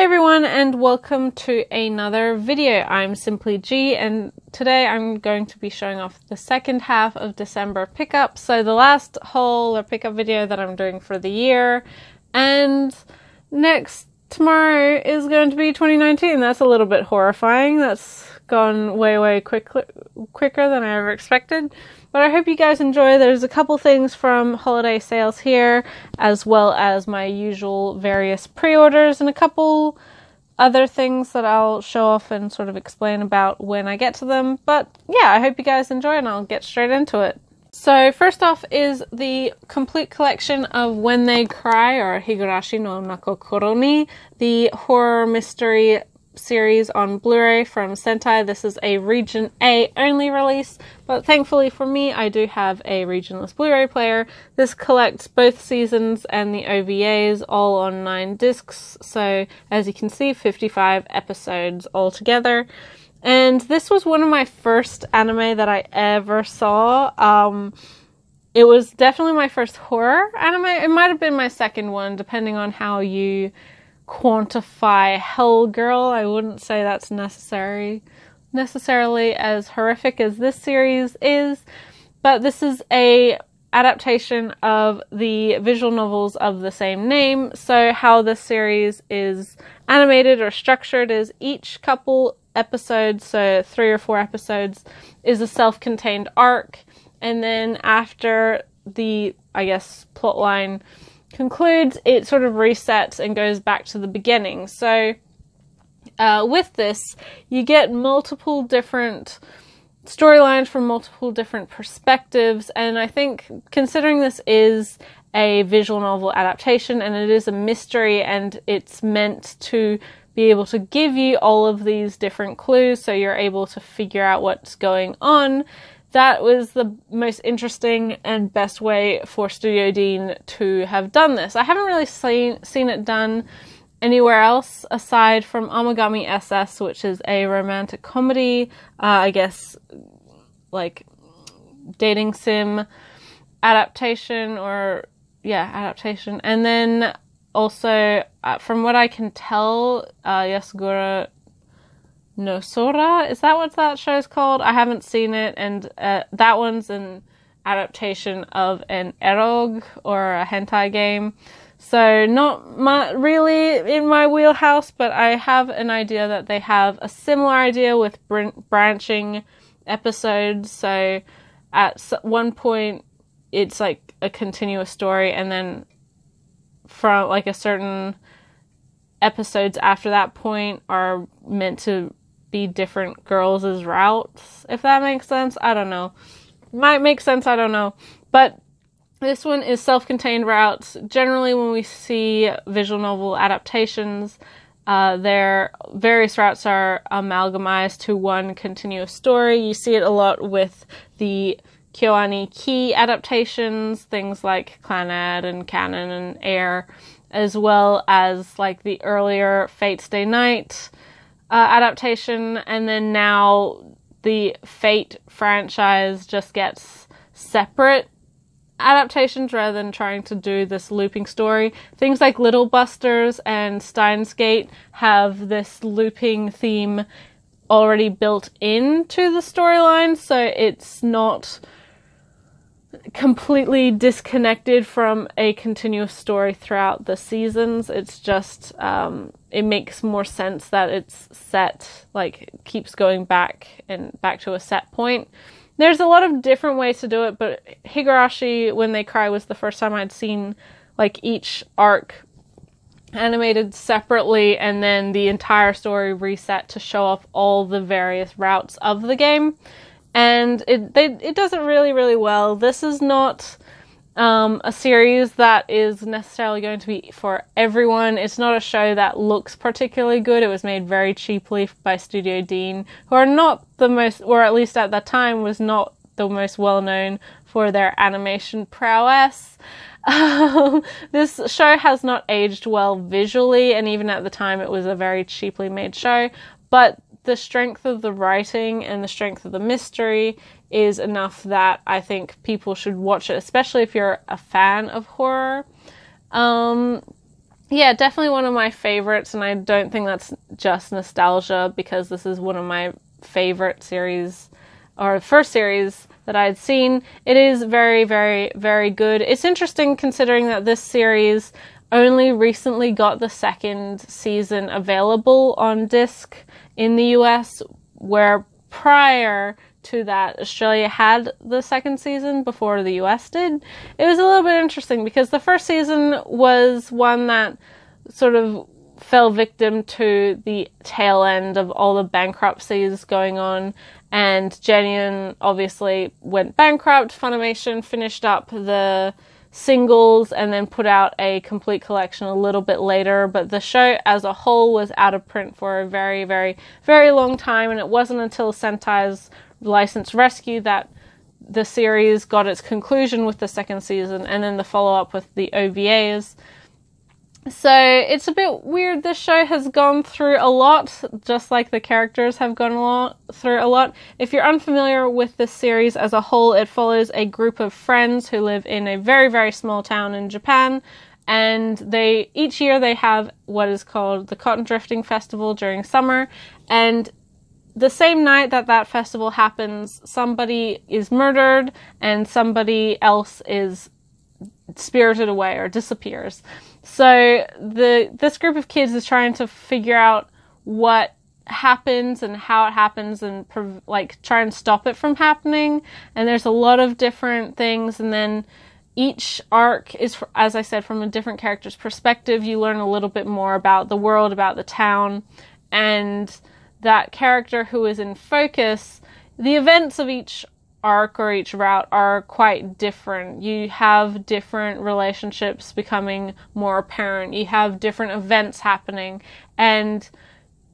everyone and welcome to another video. I'm Simply G and today I'm going to be showing off the second half of December pickup. So the last haul or pickup video that I'm doing for the year, and tomorrow is going to be 2019. That's a little bit horrifying. That's gone way quicker than I ever expected. But I hope you guys enjoy. There's a couple things from holiday sales here, as well as my usual various pre-orders and a couple other things that I'll show off and sort of explain about when I get to them. But yeah, I hope you guys enjoy and I'll get straight into it. So first off is the complete collection of When They Cry, or Higurashi no Nakokoro ni, the horror mystery series on Blu-ray from Sentai. This is a Region A only release, but thankfully for me, I do have a regionless Blu-ray player. This collects both seasons and the OVAs all on 9 discs, so as you can see, 55 episodes altogether. And this was one of my first anime that I ever saw. It was definitely my first horror anime. It might have been my second one, depending on how you quantify Hell Girl. I wouldn't say that's necessarily as horrific as this series is, but this is a adaptation of the visual novels of the same name. So how this series is animated or structured is each couple episodes, so 3 or 4 episodes, is a self-contained arc, and then after the, I guess, plotline concludes, it sort of resets and goes back to the beginning. So with this, you get multiple different storylines from multiple different perspectives, and I think considering this is a visual novel adaptation and it is a mystery and it's meant to be able to give you all of these different clues so you're able to figure out what's going on, that was the most interesting and best way for Studio Dean to have done this. I haven't really seen it done anywhere else aside from Amagami SS, which is a romantic comedy, I guess, like dating sim adaptation, adaptation. And then also, from what I can tell, Yasugura no Sora, is that what that show's called? I haven't seen it, and that one's an adaptation of an erog or a hentai game. So not really in my wheelhouse, but I have an idea that they have a similar idea with branching episodes. So at one point, it's like a continuous story, and then from like a certain episodes after that point are meant to be different girls' routes, if that makes sense. I don't know. Might make sense, I don't know. But this one is self-contained routes. Generally, when we see visual novel adaptations, their various routes are amalgamized to one continuous story. You see it a lot with the Kyoani Ki adaptations, things like Clannad and Canon and Air, as well as like the earlier Fate Stay Night adaptation, and then now the Fate franchise just gets separate adaptations rather than trying to do this looping story. Things like Little Busters and Steins Gate have this looping theme already built into the storyline, so it's not completely disconnected from a continuous story throughout the seasons. It's just it makes more sense that it's set, like, keeps going back to a set point. There's a lot of different ways to do it, but Higurashi When They Cry was the first time I'd seen like each arc animated separately and then the entire story reset to show off all the various routes of the game. And it does it really well. This is not a series that is necessarily going to be for everyone. It's not a show that looks particularly good. It was made very cheaply by Studio Dean, who are not the most, or at least at that time, was not the most well known for their animation prowess. This show has not aged well visually, and even at the time it was a very cheaply made show, but the strength of the writing and the strength of the mystery is enough that I think people should watch it, especially if you're a fan of horror. yeah, definitely one of my favorites, and I don't think that's just nostalgia, because this is one of my favorite series, or first series that I had seen. It is very, very, very good. It's interesting considering that this series only recently got the second season available on disc in the US, where prior to that, Australia had the second season before the US did. It was a little bit interesting because the first season was one that sort of fell victim to the tail end of all the bankruptcies going on, and Genuine obviously went bankrupt. Funimation finished up the singles and then put out a complete collection a little bit later, but the show as a whole was out of print for a very, very, very long time, and it wasn't until Sentai's License Rescue that the series got its conclusion with the second season, and then the follow-up with the OVAs. So it's a bit weird. This show has gone through a lot, just like the characters have gone through a lot. If you're unfamiliar with this series as a whole, it follows a group of friends who live in a very, very small town in Japan, and each year they have what is called the Cotton Drifting Festival during summer, and the same night that that festival happens, somebody is murdered and somebody else is spirited away or disappears. So this group of kids is trying to figure out what happens and how it happens, and try and stop it from happening. And there's a lot of different things, and then each arc is, as I said, from a different character's perspective. You learn a little bit more about the world, about the town, and that character who is in focus. The events of each arc or each route are quite different. You have different relationships becoming more apparent. You have different events happening, and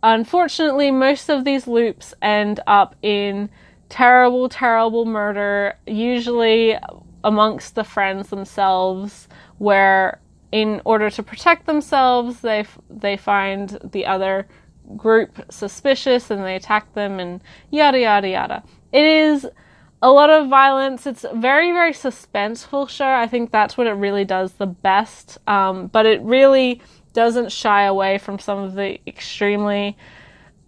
unfortunately most of these loops end up in terrible, terrible murder, usually amongst the friends themselves, where in order to protect themselves they find the other group suspicious and they attack them, and yada yada yada. It is a lot of violence. It's a very, very suspenseful show. I think that's what it really does the best. But it really doesn't shy away from some of the extremely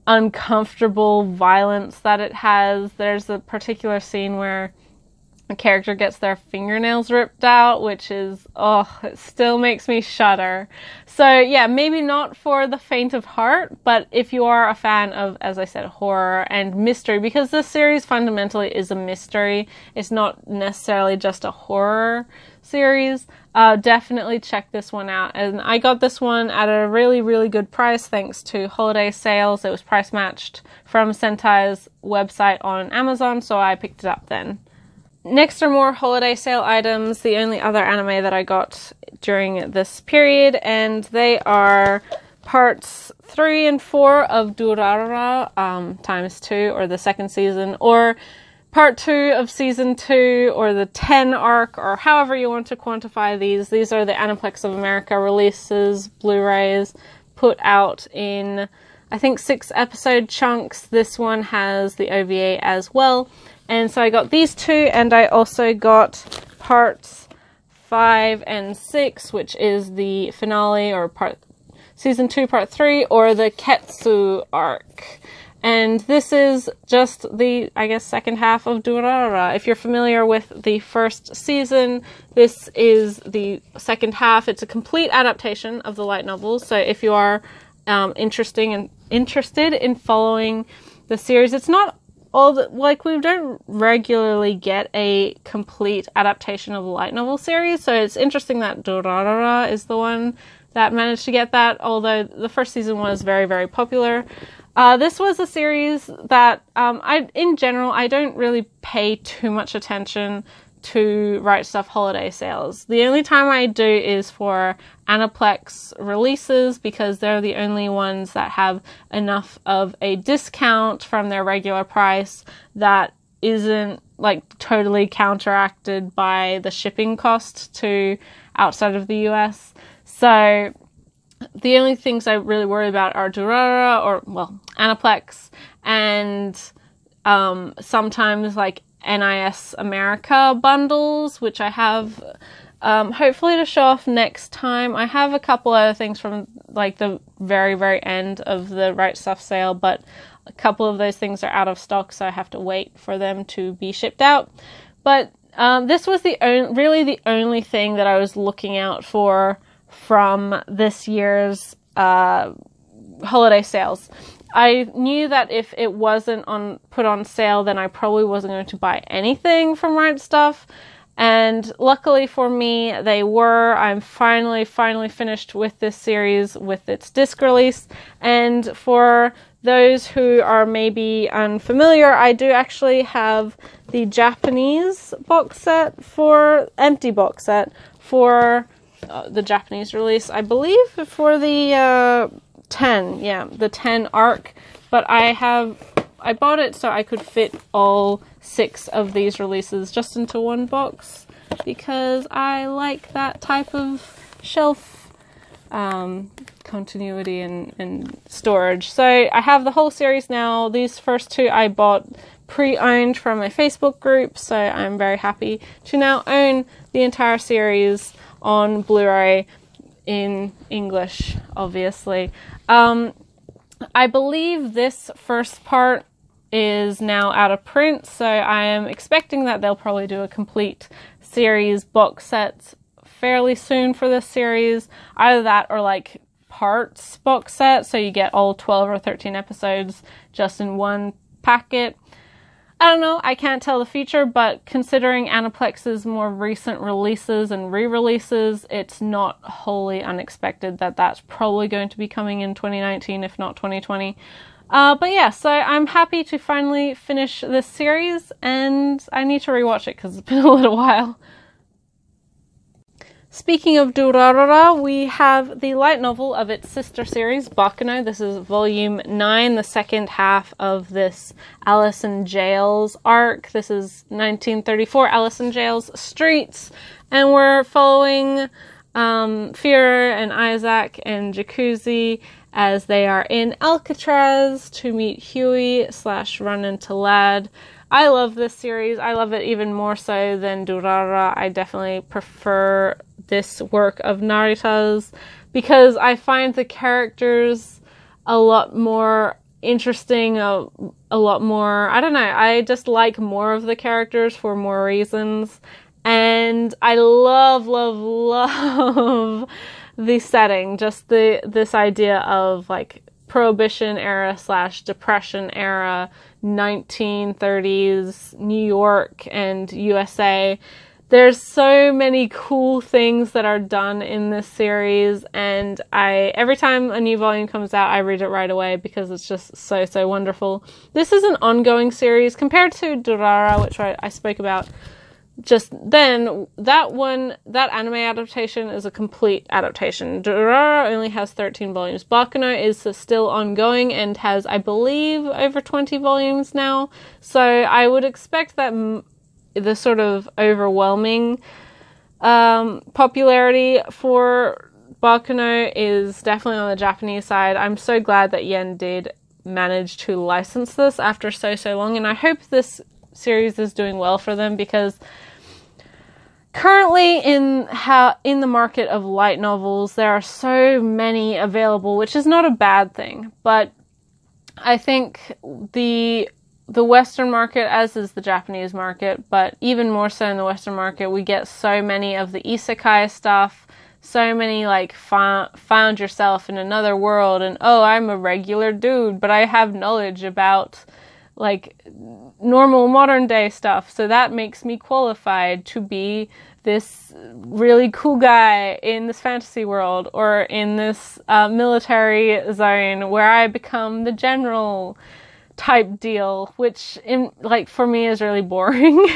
uncomfortable violence that it has. There's a particular scene where a character gets their fingernails ripped out, which is, it still makes me shudder. So yeah, maybe not for the faint of heart, but if you are a fan of, as I said, horror and mystery, because this series fundamentally is a mystery, it's not necessarily just a horror series, definitely check this one out. And I got this one at a really, really good price thanks to holiday sales. It was price matched from Sentai's website on Amazon, so I picked it up then. Next are more holiday sale items, the only other anime that I got during this period, and they are parts 3 and 4 of Durarara ×2, or the second season, or part 2 of season 2, or the 10 arc, or however you want to quantify these. These are the Aniplex of America releases, Blu-rays, put out in, I think, 6 episode chunks. This one has the OVA as well. And so I got these 2, and I also got parts 5 and 6, which is the finale, or season 2, part 3, or the Ketsu arc. And this is just the, I guess, second half of Durarara. If you're familiar with the first season, this is the second half. It's a complete adaptation of the light novels. So if you are interested in following the series, it's not we don't regularly get a complete adaptation of the light novel series, so it's interesting that Durarara is the one that managed to get that, although the first season was very, very popular. This was a series that, in general, I don't really pay too much attention to Right Stuff holiday sales. The only time I do is for Aniplex releases, because they're the only ones that have enough of a discount from their regular price that isn't totally counteracted by the shipping cost to outside of the US. So the only things I really worry about are Durarara, Aniplex, and sometimes NIS America bundles, which I have hopefully to show off next time. I have a couple other things from like the very, very end of the Right Stuff sale, but a couple of those things are out of stock, so I have to wait for them to be shipped out. But this was really the only thing that I was looking out for from this year's holiday sales. I knew that if it wasn't put on sale, then I probably wasn't going to buy anything from Right Stuff. And luckily for me, they were. I'm finally finished with this series with its disc release. And for those who are maybe unfamiliar, I do actually have the Japanese box set empty box set for the Japanese release, I believe, for the 10, the 10 arc. But I bought it so I could fit all 6 of these releases just into one box, because I like that type of shelf continuity and storage. So I have the whole series now. These first 2 I bought pre-owned from my Facebook group, so I'm very happy to now own the entire series on Blu-ray in English, obviously. I believe this first part is now out of print, so I am expecting that they'll probably do a complete series box set fairly soon for this series. Either that or like parts box set, so you get all 12 or 13 episodes just in one packet. I don't know, I can't tell the future, but considering Aniplex's more recent releases and re-releases, it's not wholly unexpected that that's probably going to be coming in 2019, if not 2020. But yeah, so I'm happy to finally finish this series, and I need to rewatch it because it's been a little while. Speaking of Durarara, we have the light novel of its sister series, Bakugou. This is volume 9, the second half of this Alice in Jail's arc. This is 1934 Alice in Jail's streets, and we're following Führer and Isaac and Jacuzzi as they are in Alcatraz to meet Huey / run into Lad. I love this series. I love it even more so than Durarara. I definitely prefer this work of Narita's because I find the characters a lot more interesting, a lot more, I don't know, I just like more of the characters for more reasons. And I love the setting, just this idea of like Prohibition era / Depression era, 1930s New York and USA. There's so many cool things that are done in this series, and every time a new volume comes out, I read it right away because it's just so wonderful. This is an ongoing series compared to Durarara, which I spoke about just then. That anime adaptation is a complete adaptation. Durarara only has 13 volumes. Bakugou is still ongoing and has, I believe, over 20 volumes now. So I would expect that the sort of overwhelming popularity for Bakugou is definitely on the Japanese side. I'm so glad that Yen did manage to license this after so long, and I hope this series is doing well for them, because currently in the market of light novels, there are so many available, which is not a bad thing, but I think the Western market, as is the Japanese market, but even more so in the Western market, we get so many of the isekai stuff, so many like found yourself in another world, and oh, I'm a regular dude, but I have knowledge about like normal modern day stuff, so that makes me qualified to be this really cool guy in this fantasy world, or in this military zone where I become the general type deal, which for me is really boring.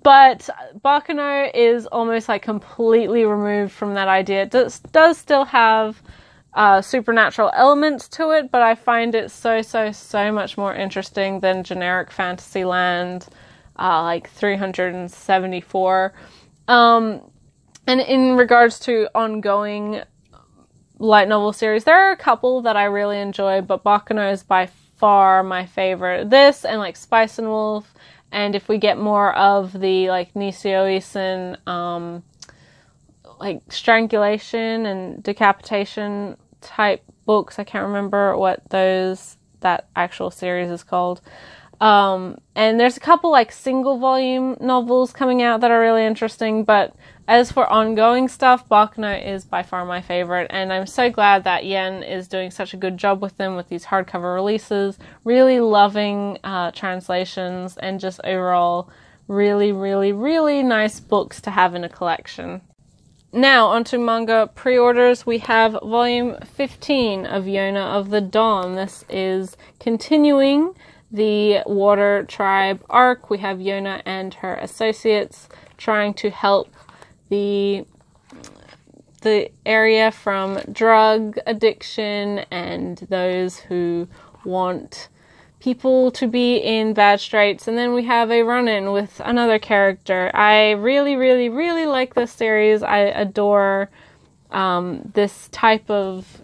But Bakugou is almost like completely removed from that idea. It does still have supernatural elements to it, but I find it so much more interesting than generic Fantasyland, like 374. And in regards to ongoing light novel series, there are a couple that I really enjoy, but Bakugou is by far my favorite. This and like Spice and Wolf and if we get more of the like Nisio-Isin, like strangulation and decapitation type books, I can't remember what that actual series is called. And there's a couple like single volume novels coming out that are really interesting, but as for ongoing stuff, Bakugou is by far my favorite, and I'm so glad that Yen is doing such a good job with them with these hardcover releases. Really loving translations, and just overall really, really, really nice books to have in a collection. Now, onto manga pre-orders. We have volume 15 of Yona of the Dawn. This is continuing the Water Tribe arc. We have Yona and her associates trying to help the area from drug addiction and those who want people to be in bad straits. And then we have a run-in with another character. I really, really, really like this series. I adore this type of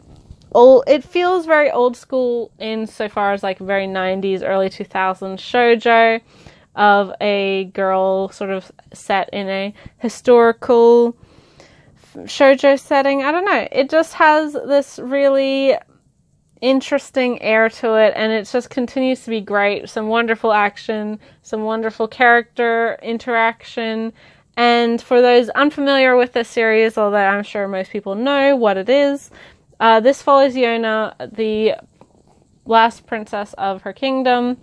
it feels very old school insofar as like very 90s, early 2000s shoujo of a girl sort of set in a historical shoujo setting. I don't know. It just has this really interesting air to it, and it just continues to be great. Some wonderful action, some wonderful character interaction. And for those unfamiliar with this series, although I'm sure most people know what it is, this follows Yona, the last princess of her kingdom,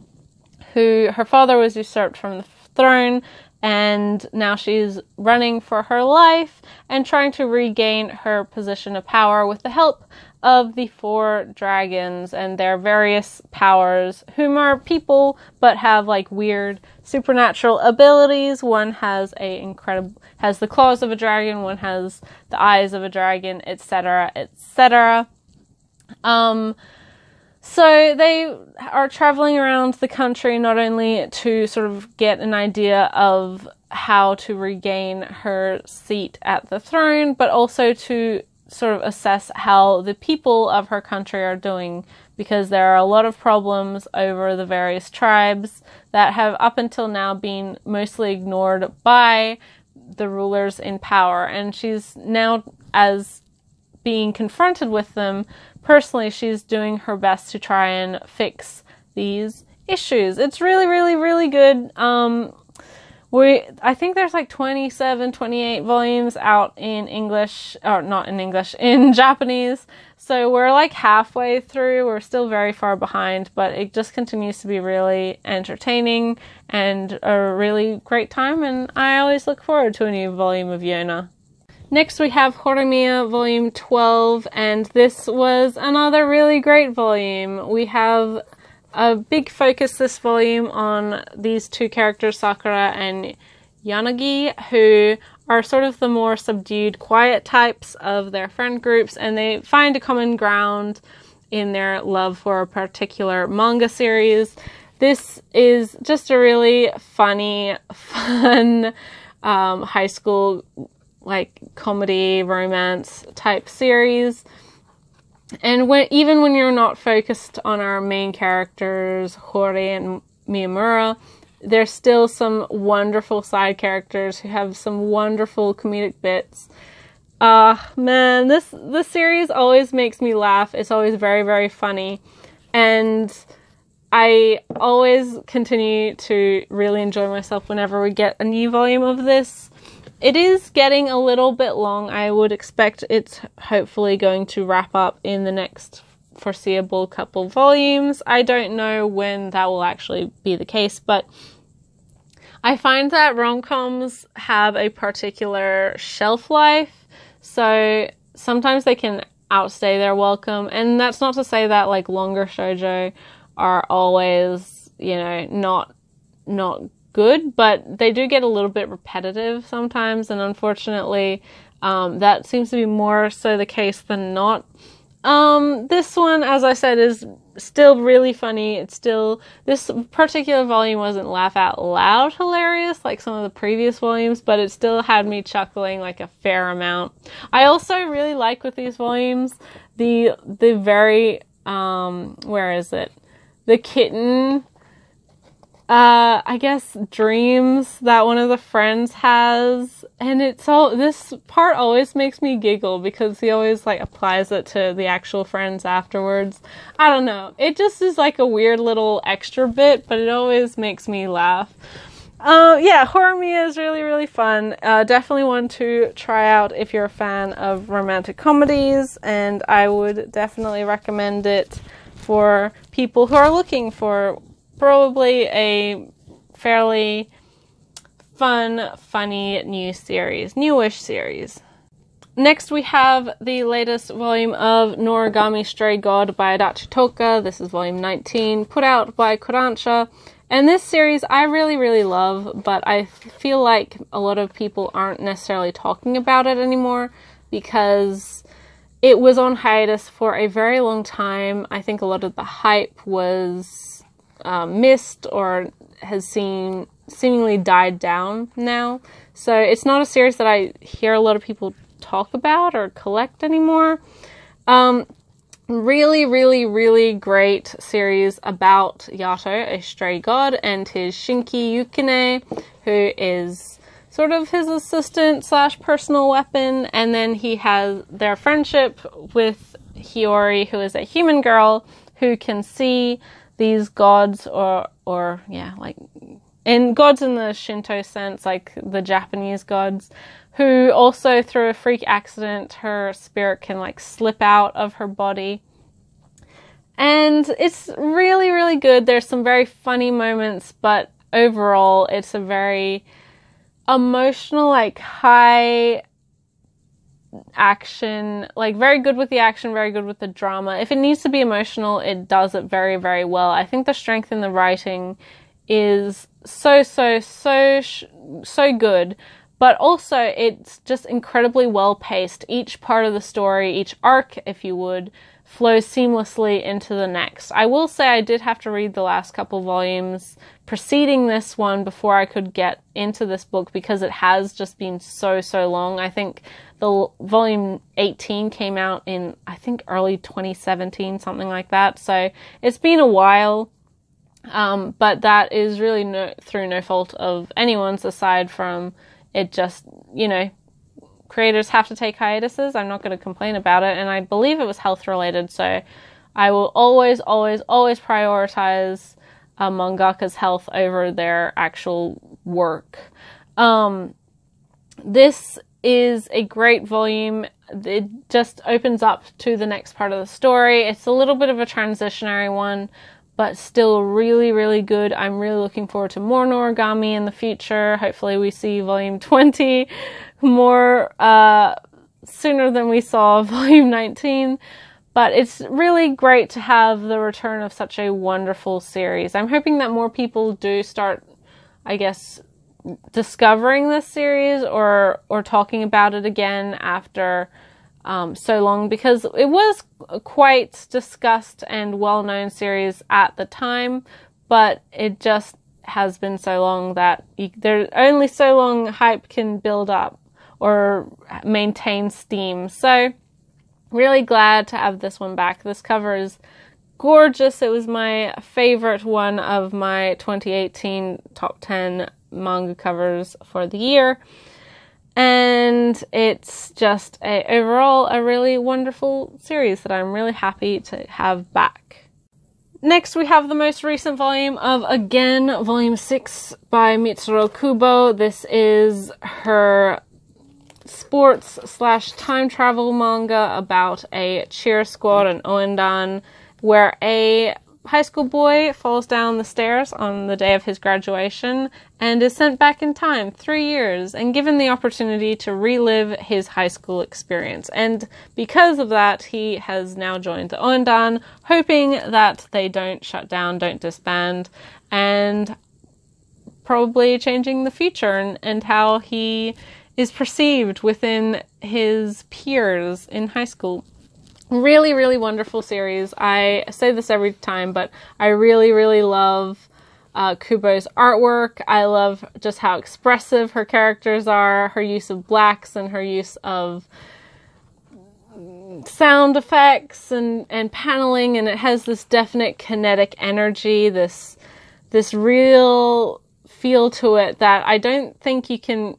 who her father was usurped from the throne, and now she's running for her life and trying to regain her position of power with the help of the 4 dragons and their various powers, whom are people but have like weird supernatural abilities. One has has the claws of a dragon, one has the eyes of a dragon, etc., etc. So they are traveling around the country not only to sort of get an idea of how to regain her seat at the throne, but also to sort of assess how the people of her country are doing, because there are a lot of problems over the various tribes that have up until now been mostly ignored by the rulers in power. And she's now, as being confronted with them, personally, she's doing her best to try and fix these issues. It's really, really, really good. I think there's like 27, 28 volumes out in English, or not in English, in Japanese. So we're like halfway through. We're still very far behind, but it just continues to be really entertaining and a really great time. And I always look forward to a new volume of Yona. Next we have Horomia volume 12, and this was another really great volume. We have a big focus this volume on these 2 characters, Sakura and Yanagi, who are sort of the more subdued, quiet types of their friend groups, and they find a common ground in their love for a particular manga series. This is just a really funny, fun high school like comedy romance type series. And even when you're not focused on our main characters, Hori and Miyamura, there's still some wonderful side characters who have some wonderful comedic bits. Man, this series always makes me laugh. It's always very, very funny. And I always continue to really enjoy myself whenever we get a new volume of this. It is getting a little bit long. I would expect it's hopefully going to wrap up in the next foreseeable couple volumes. I don't know when that will actually be the case, but I find that rom-coms have a particular shelf life, so sometimes they can outstay their welcome, and that's not to say that like longer shoujo are always, you know, not good, but they do get a little bit repetitive sometimes, and unfortunately that seems to be more so the case than not. This one, as I said, is still really funny. This particular volume wasn't laugh out loud hilarious like some of the previous volumes, but it still had me chuckling like a fair amount. I also really like with these volumes the very where is it? The kitten I guess dreams that one of the friends has, and this part always makes me giggle because he always like applies it to the actual friends afterwards. I don't know, it just is like a weird little extra bit, but it always makes me laugh. Yeah, Horomia is really, really fun. Definitely one to try out if you're a fan of romantic comedies, and I would definitely recommend it for people who are looking for probably a fairly fun, funny newish series. Next we have the latest volume of Noragami Stray God by Adachi Toka. This is volume 19, put out by Kodansha. And this series I really, really love, but I feel like a lot of people aren't necessarily talking about it anymore because it was on hiatus for a very long time. I think a lot of the hype was missed or has seemingly died down now. So it's not a series that I hear a lot of people talk about or collect anymore. Really, really, really great series about Yato, a stray god, and his Shinki Yukine, who is sort of his assistant / personal weapon, and then he has their friendship with Hiyori, who is a human girl who can see these gods and gods in the Shinto sense, like the Japanese gods, who also through a freak accident, her spirit can like slip out of her body. And it's really, really good. There's some very funny moments, but overall it's a very emotional, like high action, like very good with the action, very good with the drama. If it needs to be emotional, it does it very, very well. I think the strength in the writing is so good, but also it's just incredibly well paced. Each part of the story, each arc, if you would, flows seamlessly into the next. I will say I did have to read the last couple volumes preceding this one before I could get into this book because it has just been so long. I think the volume 18 came out in, I think, early 2017, something like that. So it's been a while. But that is really through no fault of anyone's aside from it just, creators have to take hiatuses. I'm not going to complain about it. And I believe it was health related. So I will always prioritize a mangaka's health over their actual work. This is a great volume. It just opens up to the next part of the story. It's a little bit of a transitionary one, but still really, really good. I'm really looking forward to more Noragami in the future. Hopefully we see volume 20 more sooner than we saw volume 19. But it's really great to have the return of such a wonderful series. I'm hoping that more people do start, I guess, discovering this series or talking about it again after so long, because it was quite discussed and well-known series at the time, but it just has been so long that there's only so long hype can build up or maintain steam. So really glad to have this one back. This cover is gorgeous. It was my favorite one of my 2018 top 10 manga covers for the year. And it's just overall a really wonderful series that I'm really happy to have back. Next we have the most recent volume of Again, volume 6 by Mitsuru Kubo. This is her sports / time travel manga about a cheer squad, an Oendan, where a high school boy falls down the stairs on the day of his graduation and is sent back in time 3 years and given the opportunity to relive his high school experience. And because of that, he has now joined the Oendan, hoping that they don't shut down, don't disband, and probably changing the future and how he is perceived within his peers in high school. Really, really wonderful series. I say this every time, but I really, really love Kubo's artwork. I love just how expressive her characters are, her use of blacks and her use of sound effects and paneling, and it has this definite kinetic energy, this this real feel to it that I don't think you can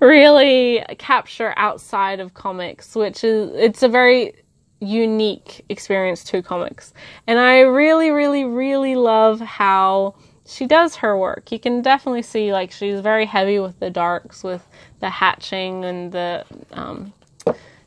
really capture outside of comics, it's a very unique experience to comics. And I really, really, really love how she does her work. You can definitely see, like, she's very heavy with the darks, with the hatching and the,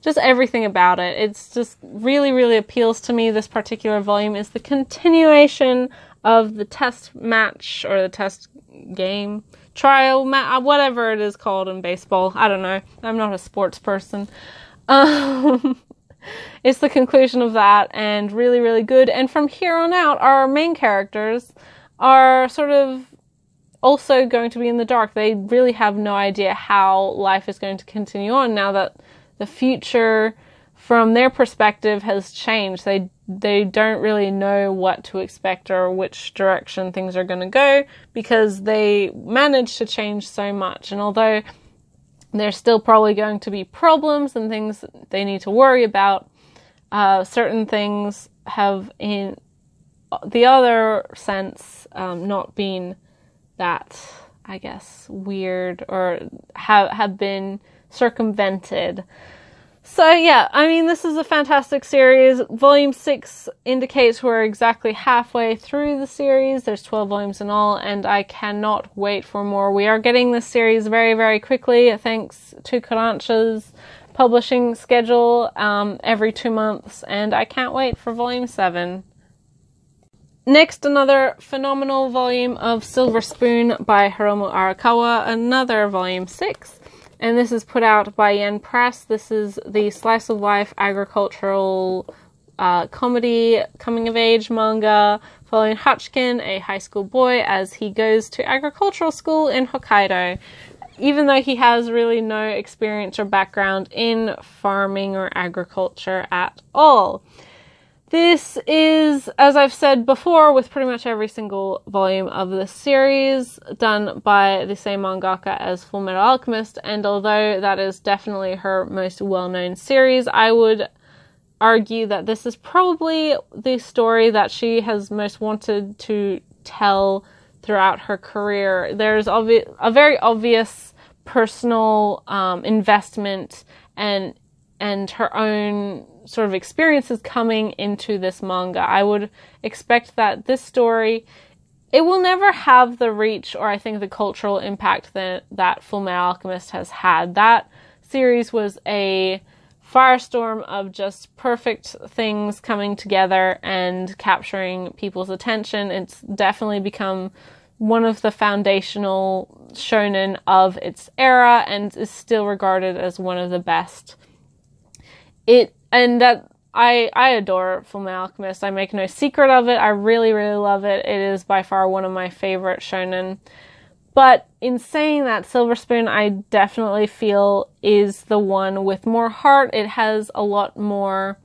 just everything about it. It's just really, really appeals to me. This particular volume is the continuation of the test match, or the test game, trial, whatever it is called in baseball. I don't know. I'm not a sports person. It's the conclusion of that, and really, really good. And from here on out, our main characters are sort of also going to be in the dark. They really have no idea how life is going to continue on now that the future, from their perspective, has changed. They don't really know what to expect or which direction things are going to go, because they managed to change so much. And although there's still probably going to be problems and things they need to worry about, certain things have, in the other sense, not been that, I guess, weird, or have been circumvented. So yeah, I mean, this is a fantastic series. Volume 6 indicates we're exactly halfway through the series. There's 12 volumes in all, and I cannot wait for more. We are getting this series very, very quickly, thanks to Kodansha's publishing schedule, every 2 months, and I can't wait for volume 7. Next, another phenomenal volume of Silver Spoon by Hiromu Arakawa, another volume 6. And this is put out by Yen Press. This is the slice of life agricultural comedy coming of age manga following Hachkin, a high school boy, as he goes to agricultural school in Hokkaido, even though he has really no experience or background in farming or agriculture at all. This is, as I've said before, with pretty much every single volume of this series, done by the same mangaka as Fullmetal Alchemist, and although that is definitely her most well-known series, I would argue that this is probably the story that she has most wanted to tell throughout her career. There's a very obvious personal investment and her own sort of experiences coming into this manga. I would expect that this story, it will never have the reach or I think the cultural impact that Fullmetal Alchemist has had. That series was a firestorm of just perfect things coming together and capturing people's attention. It's definitely become one of the foundational shonen of its era and is still regarded as one of the best. I adore Fullmetal Alchemist. I make no secret of it. I really, really love it. It is by far one of my favorite shonen. But in saying that, Silver Spoon, I definitely feel is the one with more heart. It has a lot more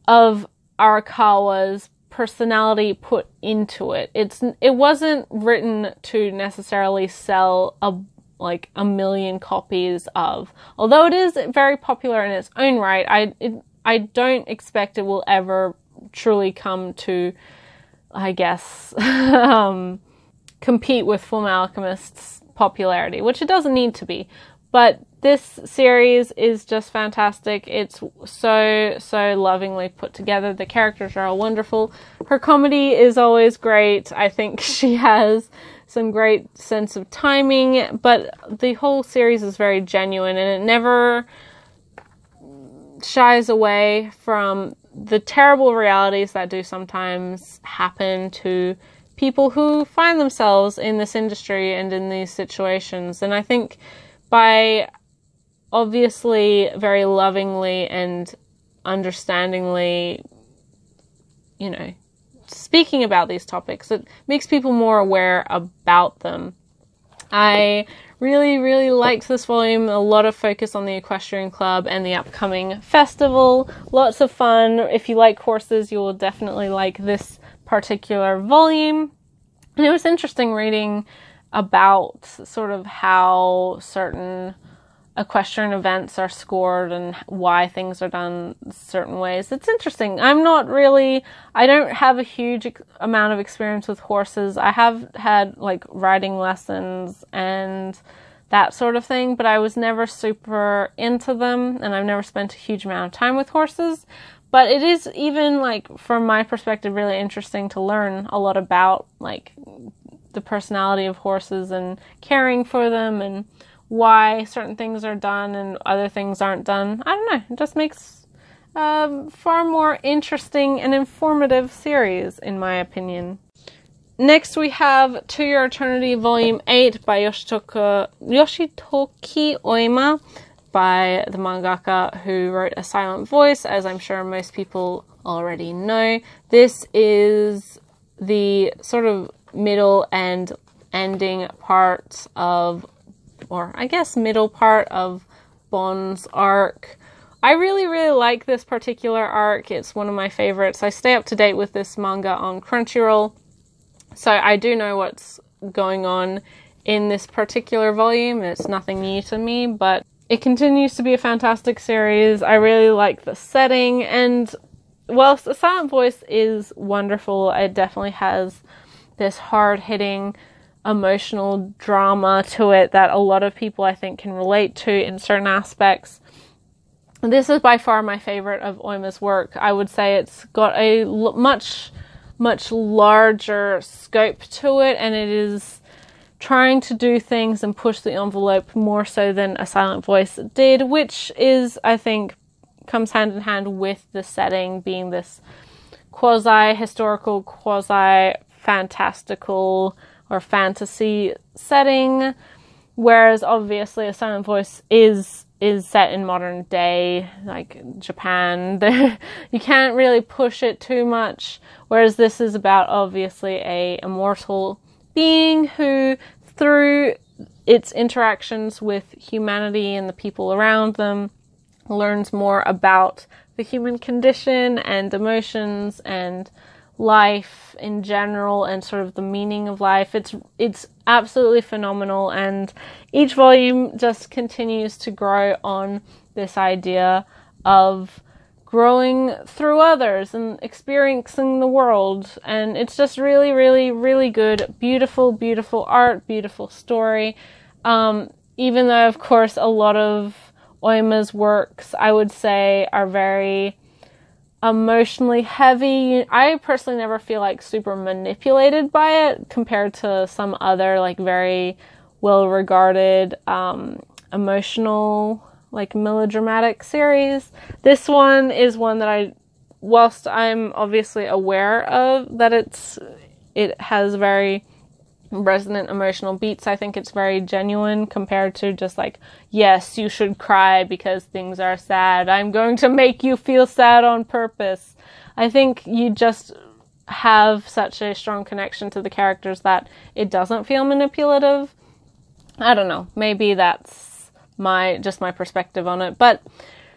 of Arakawa's personality put into it. It wasn't written to necessarily sell a million copies of. Although it is very popular in its own right, I don't expect it will ever truly come to, I guess, compete with Fullmetal Alchemist's popularity, which it doesn't need to be. But this series is just fantastic. It's so, so lovingly put together. The characters are all wonderful. Her comedy is always great. I think she has some great sense of timing, but the whole series is very genuine and it never shies away from the terrible realities that do sometimes happen to people who find themselves in this industry and in these situations. And I think by obviously very lovingly and understandingly, speaking about these topics, it makes people more aware about them. I really, really liked this volume. A lot of focus on the Equestrian Club and the upcoming festival. Lots of fun. If you like horses, you will definitely like this particular volume. And it was interesting reading about sort of how certain equestrian events are scored and why things are done certain ways. It's interesting. I don't have a huge amount of experience with horses. I have had like riding lessons and that sort of thing, but I was never super into them, and I've never spent a huge amount of time with horses. But it is, even like from my perspective, really interesting to learn a lot about like the personality of horses and caring for them and why certain things are done and other things aren't done. I don't know. It just makes far more interesting and informative series, in my opinion. Next we have To Your Eternity Volume 8 by Yoshitoki Oima, by the mangaka who wrote A Silent Voice, as I'm sure most people already know. This is the sort of middle and ending part of, or I guess middle part of Bond's arc. I really, really like this particular arc. It's one of my favorites. I stay up to date with this manga on Crunchyroll, so I do know what's going on in this particular volume. It's nothing new to me, but it continues to be a fantastic series. I really like the setting, and whilst A Silent Voice is wonderful, it definitely has this hard-hitting emotional drama to it that a lot of people, I think, can relate to in certain aspects. This is by far my favorite of Oima's work. I would say it's got a much larger scope to it, and it is trying to do things and push the envelope more so than A Silent Voice did, which is, I think, comes hand in hand with the setting being this quasi-historical, quasi-fantastical or fantasy setting, whereas obviously A Silent Voice is set in modern day, like Japan. You can't really push it too much, whereas this is about obviously a immortal being who, through its interactions with humanity and the people around them, learns more about the human condition and emotions and life in general and sort of the meaning of life. It's absolutely phenomenal, and each volume just continues to grow on this idea of growing through others and experiencing the world, and it's just really, really, really good. Beautiful, beautiful art, beautiful story. Even though, of course, a lot of Oima's works, I would say, are very emotionally heavy. I personally never feel like super manipulated by it compared to some other like very well-regarded emotional, like melodramatic series. This one is one that whilst I'm obviously aware of that it has very resonant emotional beats, I think it's very genuine compared to just like, yes, you should cry because things are sad, I'm going to make you feel sad on purpose. I think you just have such a strong connection to the characters that it doesn't feel manipulative. I don't know, maybe that's my perspective on it, but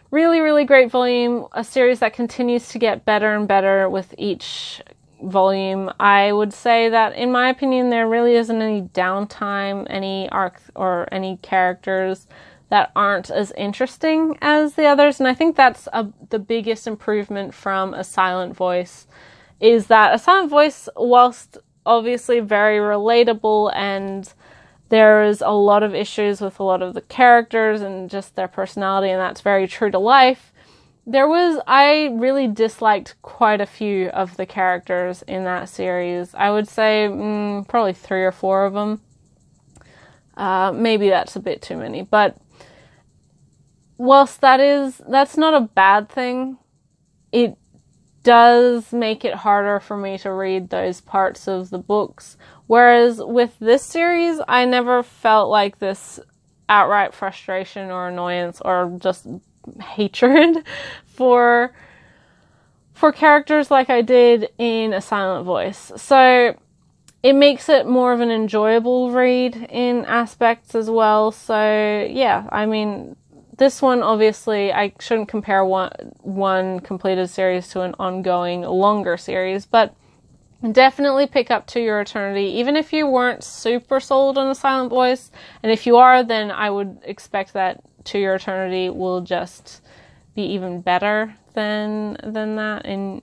really, really great volume, a series that continues to get better and better with each volume. I would say that, in my opinion, there really isn't any downtime, any arc, or any characters that aren't as interesting as the others, and I think that's the biggest improvement from A Silent Voice, is that A Silent Voice, whilst obviously very relatable and there is a lot of issues with a lot of the characters and just their personality, and that's very true to life, I really disliked quite a few of the characters in that series. I would say probably 3 or 4 of them. Maybe that's a bit too many, but whilst that's not a bad thing, it does make it harder for me to read those parts of the books. Whereas with this series, I never felt like this outright frustration or annoyance or just hatred for characters like I did in A Silent Voice. So it makes it more of an enjoyable read in aspects as well. So yeah, I mean, this one, obviously, I shouldn't compare one completed series to an ongoing longer series, but definitely pick up To Your Eternity, even if you weren't super sold on A Silent Voice. And if you are, then I would expect that To Your Eternity will just be even better than that. And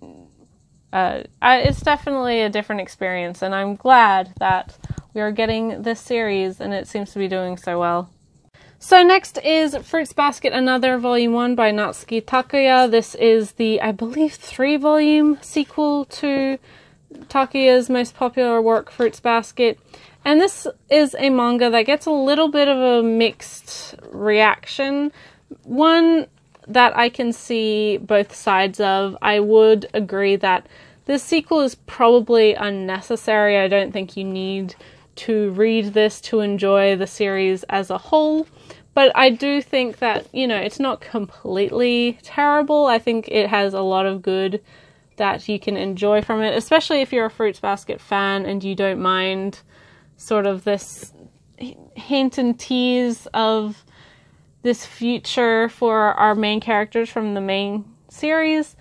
it's definitely a different experience, and I'm glad that we are getting this series, and it seems to be doing so well. So next is Fruits Basket, Another Volume 1 by Natsuki Takuya. This is the, I believe, 3-volume sequel to Takuya's most popular work, Fruits Basket. And this is a manga that gets a little bit of a mixed reaction. One that I can see both sides of. I would agree that this sequel is probably unnecessary. I don't think you need to read this to enjoy the series as a whole. But I do think that, you know, it's not completely terrible. I think it has a lot of good that you can enjoy from it, especially if you're a Fruits Basket fan and you don't mind sort of this hint and tease of this future for our main characters from the main series.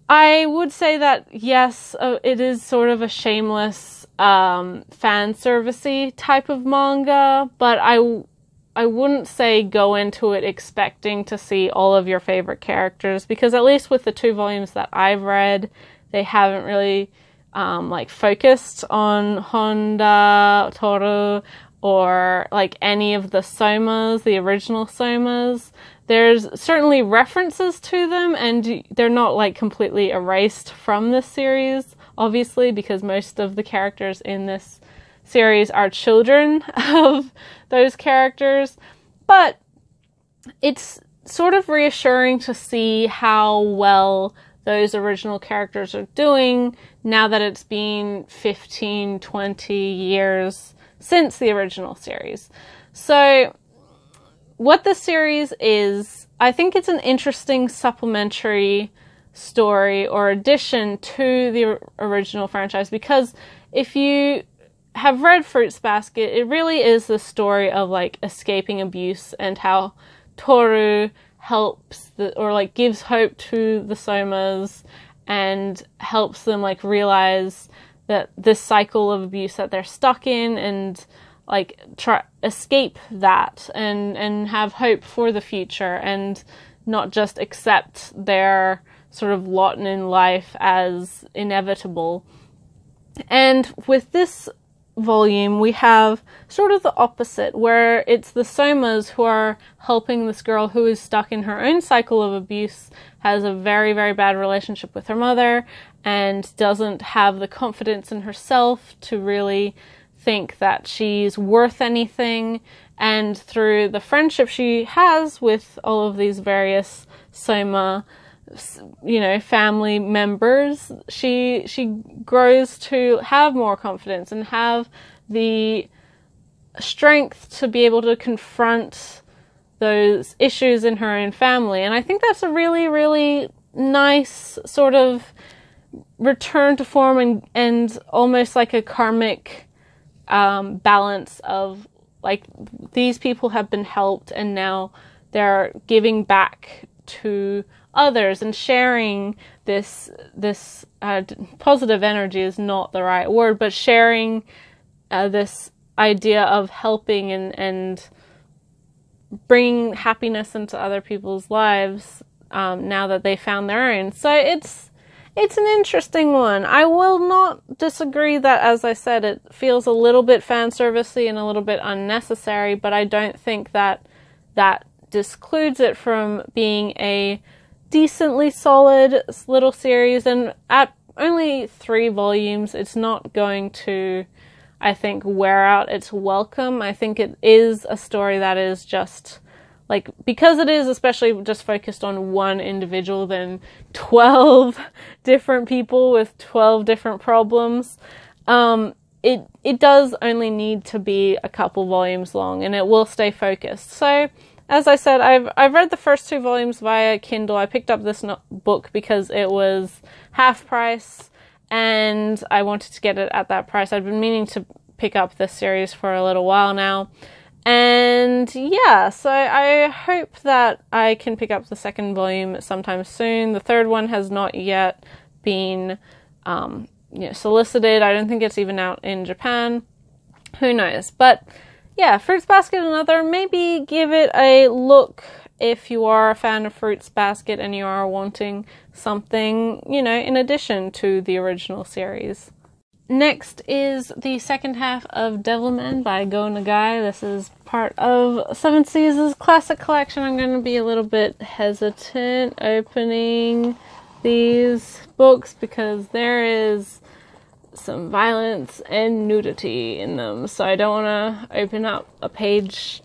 I would say that, yes, it is sort of a shameless fan servicey type of manga, but I wouldn't say go into it expecting to see all of your favorite characters, because at least with the 2 volumes that I've read, they haven't really like focused on Honda, Toru, or like any of the somas, the original somas. There's certainly references to them, and they're not like completely erased from this series, obviously, because most of the characters in this series are children of those characters. But it's sort of reassuring to see how well those original characters are doing now that it's been 15, 20 years since the original series. So what the series is, I think it's an interesting supplementary story or addition to the original franchise, because if you have read Fruits Basket, it really is the story of like escaping abuse and how Toru helps or like gives hope to the somas and helps them like realize that this cycle of abuse that they're stuck in, and like try escape that and have hope for the future and not just accept their sort of lot in life as inevitable. And with this volume, we have sort of the opposite, where it's the somas who are helping this girl who is stuck in her own cycle of abuse, has a very, very bad relationship with her mother, and doesn't have the confidence in herself to really think that she's worth anything. And through the friendship she has with all of these various soma, you know, family members, she grows to have more confidence and have the strength to be able to confront those issues in her own family. And I think that's a really, really nice sort of return to form and almost like a karmic balance of like these people have been helped and now they're giving back to others and sharing this positive energy is not the right word, but sharing this idea of helping and bringing happiness into other people's lives now that they found their own. So it's an interesting one. I will not disagree that, as I said, it feels a little bit fan servicey and a little bit unnecessary, but I don't think that discludes it from being a decently solid little series. And at only 3 volumes, it's not going to, I think, wear out its welcome. I think it is a story that is just, like, because it is especially just focused on one individual than 12 different people with 12 different problems, it does only need to be a couple volumes long, and it will stay focused. So, as I said, I've read the first 2 volumes via Kindle. I picked up this book because it was half price, and I wanted to get it at that price. I've been meaning to pick up this series for a little while now. And yeah, so I hope that I can pick up the 2nd volume sometime soon. The 3rd one has not yet been solicited. I don't think it's even out in Japan. Who knows? But yeah, Fruits Basket, another. Maybe give it a look if you are a fan of Fruits Basket and you are wanting something, you know, in addition to the original series. Next is the second half of Devilman by Go Nagai. This is part of Seven Seas' classic collection. I'm going to be a little bit hesitant opening these books because there is some violence and nudity in them. So I don't want to open up a page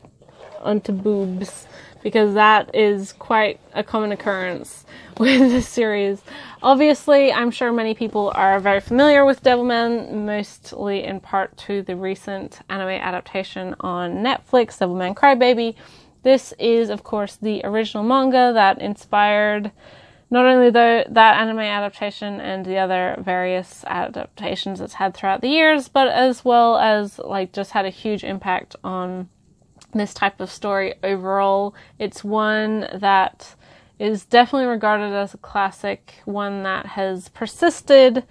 onto boobs because that is quite a common occurrence with this series. Obviously, I'm sure many people are very familiar with Devilman, mostly in part to the recent anime adaptation on Netflix, Devilman Crybaby. This is, of course, the original manga that inspired not only that anime adaptation and the other various adaptations it's had throughout the years, but as well as like just had a huge impact on this type of story overall. It's one that is definitely regarded as a classic, one that has persisted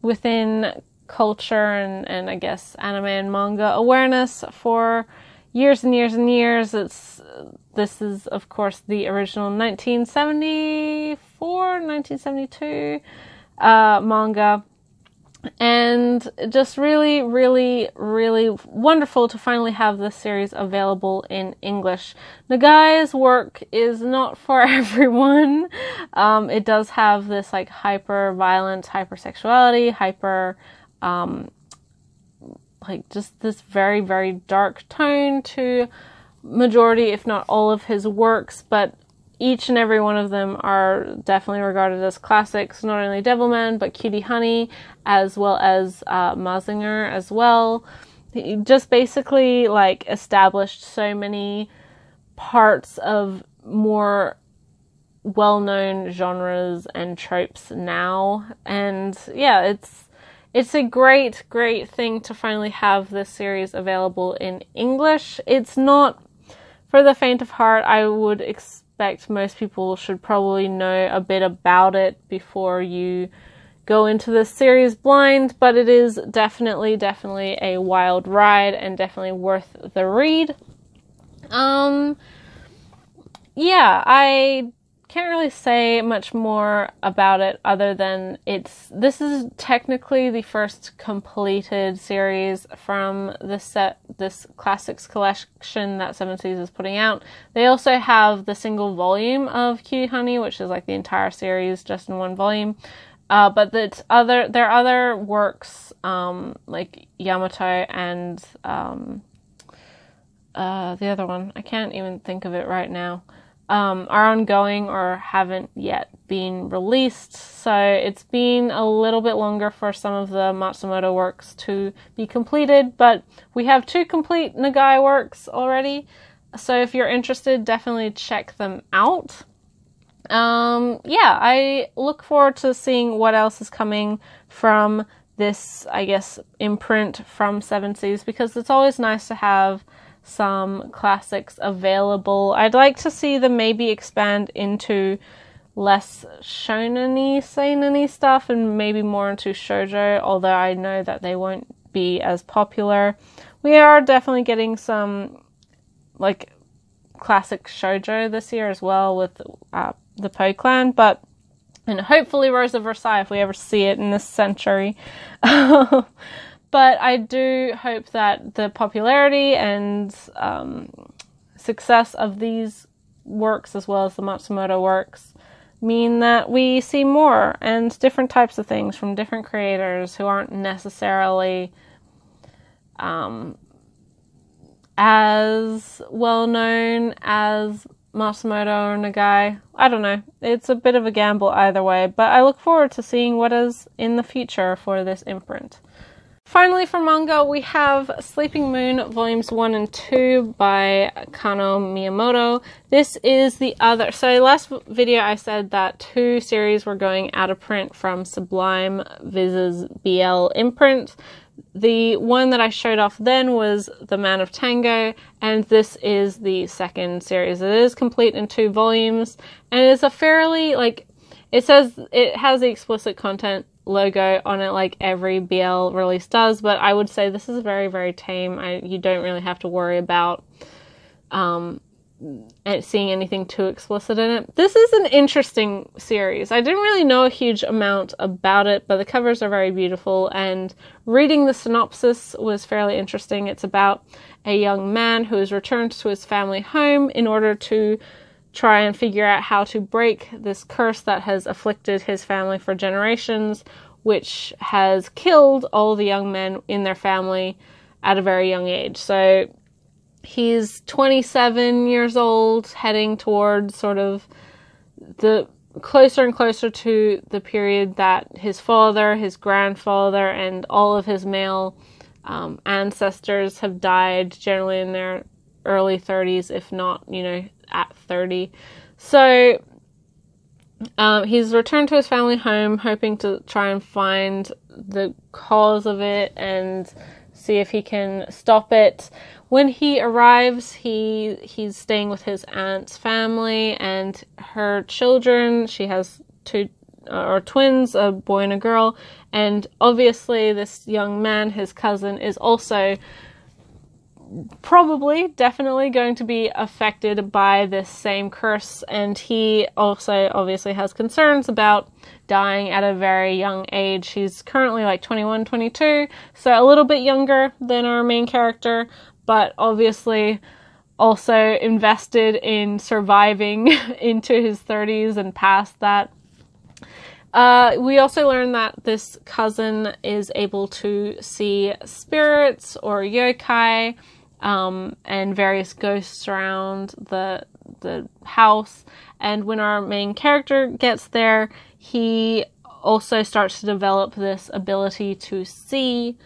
within culture and I guess anime and manga awareness for years and years and years. This is, of course, the original 1972 manga. And just really, really, really wonderful to finally have this series available in English. Nagai's work is not for everyone. It does have this like hyper-violence, hypersexuality, like just this very, very dark tone to majority, if not all of his works, but each and every one of them are definitely regarded as classics, not only Devilman, but Cutie Honey, as well as Mazinger as well. He just basically like established so many parts of more well-known genres and tropes now. And yeah, it's a great, great thing to finally have this series available in English. It's not for the faint of heart. I would expect most people should probably know a bit about it before you go into this series blind, but it is definitely a wild ride and definitely worth the read. Yeah, I can't really say much more about it other than this is technically the first completed series from this classics collection that Seven Seas is putting out. They also have the single volume of Cutie Honey, which is like the entire series just in one volume. But there are other works like Yamato and the other one, I can't even think of it right now, are ongoing or haven't yet been released. So it's been a little bit longer for some of the Matsumoto works to be completed, but we have 2 complete Nagai works already. So if you're interested, definitely check them out. Yeah, I look forward to seeing what else is coming from this, I guess, imprint from Seven Seas, because it's always nice to have some classics available. I'd like to see them maybe expand into less shonen-y, seinen-y stuff and maybe more into shoujo, although I know that they won't be as popular. We are definitely getting some like classic shoujo this year as well with the Po Clan, and hopefully Rose of Versailles if we ever see it in this century. But I do hope that the popularity and success of these works, as well as the Matsumoto works, mean that we see more and different types of things from different creators who aren't necessarily as well known as Matsumoto or Nagai. I don't know. It's a bit of a gamble either way, but I look forward to seeing what is in the future for this imprint. Finally, for manga, we have Sleeping Moon Volumes 1 and 2 by Kano Miyamoto. This is the other... So last video I said that 2 series were going out of print from Sublime Viz's BL imprint. The one that I showed off then was The Man of Tango, and this is the second series. It is complete in 2 volumes, and it's a fairly, like... It says it has the explicit content logo on it like every BL release does, but I would say this is very, very tame. You don't really have to worry about seeing anything too explicit in it. This is an interesting series. I didn't really know a huge amount about it, but the covers are very beautiful, and reading the synopsis was fairly interesting. It's about a young man who has returned to his family home in order to try and figure out how to break this curse that has afflicted his family for generations, which has killed all the young men in their family at a very young age. So he's 27 years old, heading towards sort of the closer and closer to the period that his father, his grandfather, and all of his male ancestors have died, generally in their early 30s, if not, at 30. So he's returned to his family home, hoping to try and find the cause of it and see if he can stop it. When he arrives, he's staying with his aunt's family and her children. She has twins, a boy and a girl, and obviously this young man, his cousin, is also definitely going to be affected by this same curse, and he also obviously has concerns about dying at a very young age. He's currently like 21, 22, so a little bit younger than our main character, but obviously also invested in surviving into his 30s and past that. We also learn that this cousin is able to see spirits or yokai, and various ghosts around the house. And when our main character gets there, he also starts to develop this ability to see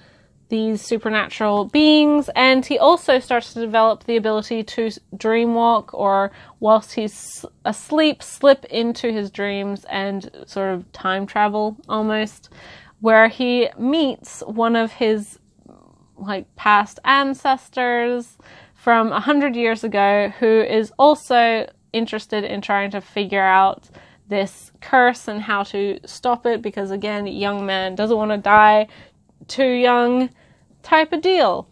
these supernatural beings, and he also starts to develop the ability to dreamwalk, or whilst he's asleep, slip into his dreams and sort of time travel almost, where he meets one of his past ancestors from 100 years ago, who is also interested in trying to figure out this curse and how to stop it, because again, young man doesn't want to die too young type of deal.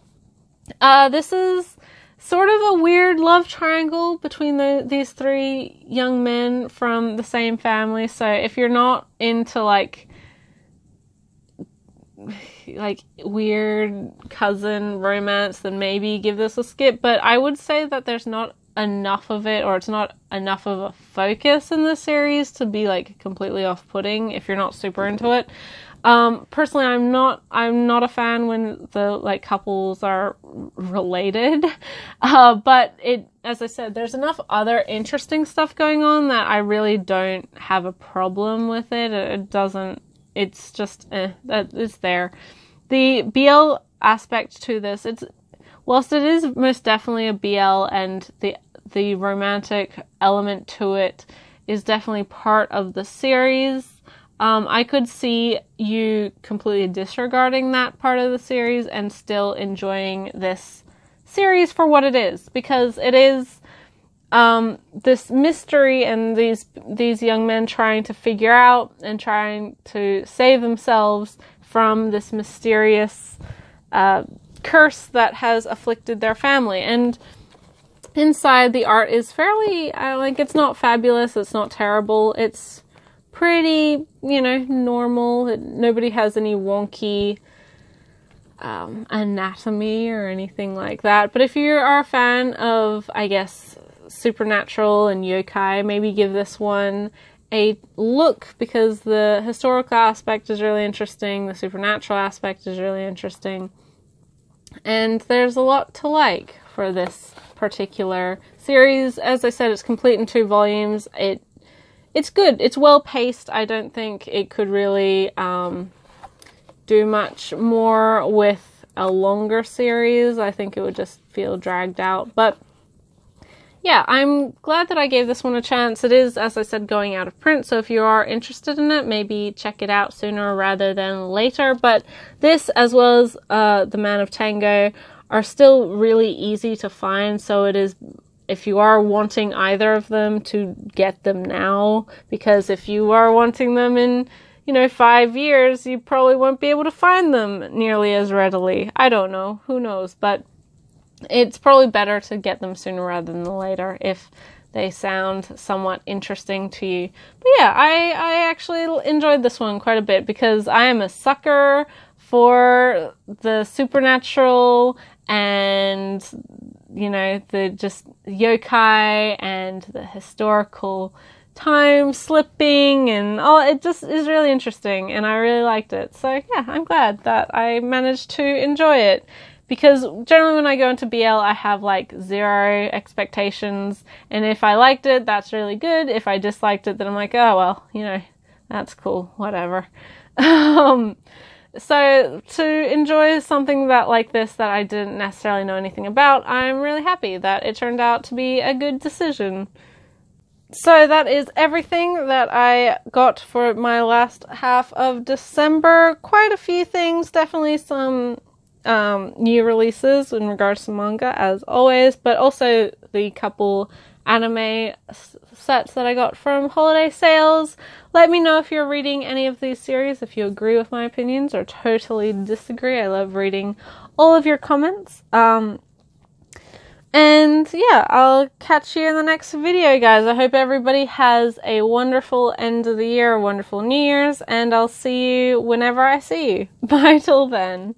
This is sort of a weird love triangle between these three young men from the same family. So if you're not into like weird cousin romance, then maybe give this a skip. But I would say that there's not enough of it, or it's not enough of a focus in the series to be like completely off-putting if you're not super into it. Personally, I'm not a fan when the couples are related, but as I said, there's enough other interesting stuff going on that I really don't have a problem with it. It's just, that it's there. The BL aspect to this, whilst it is most definitely a BL, and the romantic element to it is definitely part of the series, I could see you completely disregarding that part of the series and still enjoying this series for what it is, because it is this mystery and these young men trying to figure out and trying to save themselves from this mysterious curse that has afflicted their family. And inside, the art is fairly, it's not fabulous, it's not terrible, it's pretty, normal. Nobody has any wonky anatomy or anything like that. But if you are a fan of, I guess, supernatural and yokai, maybe give this one a look, because the historical aspect is really interesting, the supernatural aspect is really interesting, and there's a lot to like for this particular series. As I said, it's complete in 2 volumes. It's good. It's well paced. I don't think it could really do much more with a longer series. I think it would just feel dragged out. But yeah, I'm glad that I gave this one a chance. It is, as I said, going out of print, so if you are interested in it, maybe check it out sooner rather than later. But this, as well as The Man of Tango, are still really easy to find, so it is, if you are wanting either of them, to get them now, because if you are wanting them in, 5 years, you probably won't be able to find them nearly as readily. I don't know. Who knows? But it's probably better to get them sooner rather than later if they sound somewhat interesting to you. But yeah, I actually enjoyed this one quite a bit because I am a sucker for the supernatural and, the just yokai and the historical time slipping and all. It just is really interesting and I really liked it. So yeah, I'm glad that I managed to enjoy it. Because generally when I go into BL, I have like 0 expectations. And if I liked it, that's really good. If I disliked it, then I'm like, oh, well, that's cool, whatever. So to enjoy something like this that I didn't necessarily know anything about, I'm really happy that it turned out to be a good decision. So that is everything that I got for my last half of December. Quite a few things, definitely some new releases in regards to manga as always, but also the couple anime sets that I got from holiday sales. Let me know if you're reading any of these series, if you agree with my opinions or totally disagree. I love reading all of your comments. And yeah, I'll catch you in the next video, guys. I hope everybody has a wonderful end of the year, a wonderful New Year's, and I'll see you whenever I see you. Bye till then.